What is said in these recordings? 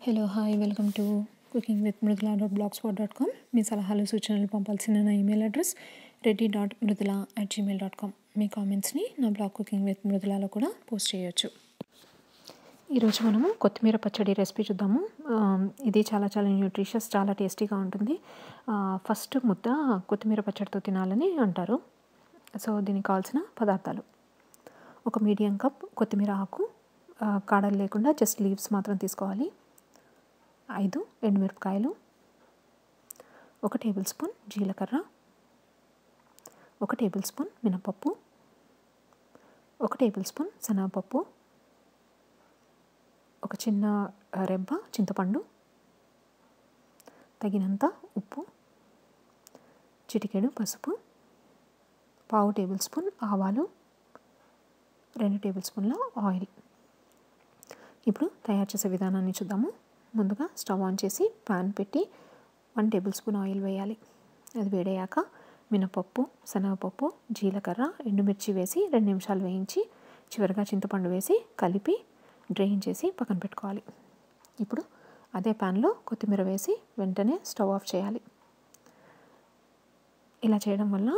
Hello hi welcome to cooking with మృదుల.blogspot.com. మీ సలహాలు సూచనలు పంపాల్సిన నా ఈమెయిల్ అడ్రస్ reddy.mridula@gmail.com. మీ కామెంట్స్ని నా బ్లాగ్ కుకింగ్ విత్ మృదులలో కూడా పోస్ట్ చేయొచ్చు. ఈరోజు మనము కొత్తిమీర పచ్చడి రెసిపీ చూద్దాము. ఇది చాలా చాలా న్యూట్రిషియస్, చాలా టేస్టీగా ఉంటుంది. ఫస్ట్ ముద్ద కొత్తిమీర పచ్చడితో తినాలని అంటారు. సో దీనికి కావాల్సిన పదార్థాలు: ఒక మీడియం కప్ కొత్తిమీర ఆకు, కాడలు లేకుండా జస్ట్ లీవ్స్ మాత్రం తీసుకోవాలి. 5 ఎండుమిరపకాయలు, 1 టేబుల్ స్పూన్ జీలకర్ర, 1 టేబుల్ స్పూన్ మినపప్పు, 1 టేబుల్ స్పూన్ శనగపప్పు, ఒక చిన్న రెబ్బ చింతపండు, తగినంత ఉప్పు, చిటికెడు పసుపు, 1/2 టేబుల్ స్పూన్ ఆవాలు, 2 టేబుల్ స్పూన్ల ఆయిల్. ఇప్పుడు తయారు చేసే విధానాన్ని చూద్దాము. ముందుగా స్టవ్ ఆన్ చేసి పాన్ పెట్టి 1 టేబుల్ స్పూన్ ఆయిల్ వేయాలి. అది వేడయ్యాక మినపప్పు, శనగపప్పు, జీలకర్ర, ఎండుమిర్చి వేసి 2 నిమిషాలు వేయించి చివరిగా చింతపండు వేసి కలిపి డ్రైన్ చేసి పక్కన పెట్టుకోవాలి. ఇప్పుడు అదే పాన్లో కొత్తిమీర వేసి వెంటనే స్టవ్ ఆఫ్ చేయాలి. ఇలా చేయడం వల్ల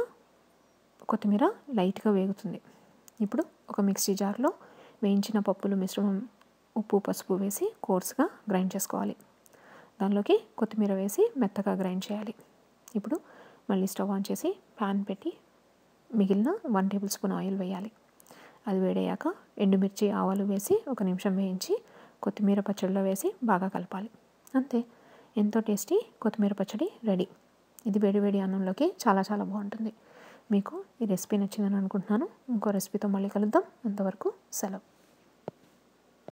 కొత్తిమీర లైట్గా వేగుతుంది. ఇప్పుడు ఒక మిక్సీ జార్లో వేయించిన పప్పులు మిశ్రమం, ఉప్పు, పసుపు వేసి కోర్స్గా గ్రైండ్ చేసుకోవాలి. దానిలోకి కొత్తిమీర వేసి మెత్తగా గ్రైండ్ చేయాలి. ఇప్పుడు మళ్ళీ స్టవ్ ఆన్ చేసి ప్యాన్ పెట్టి మిగిలిన 1 టేబుల్ స్పూన్ ఆయిల్ వేయాలి. అది వేడయ్యాక ఎండుమిర్చి, ఆవాలు వేసి 1 నిమిషం వేయించి కొత్తిమీర పచ్చడిలో వేసి బాగా కలపాలి. అంతే, ఎంతో టేస్టీ కొత్తిమీర పచ్చడి రెడీ. ఇది వేడి వేడి అన్నంలోకి చాలా చాలా బాగుంటుంది. మీకు ఈ రెసిపీ నచ్చిందని అనుకుంటున్నాను. ఇంకో రెసిపీతో మళ్ళీ కలుద్దాం. అంతవరకు సెలవు.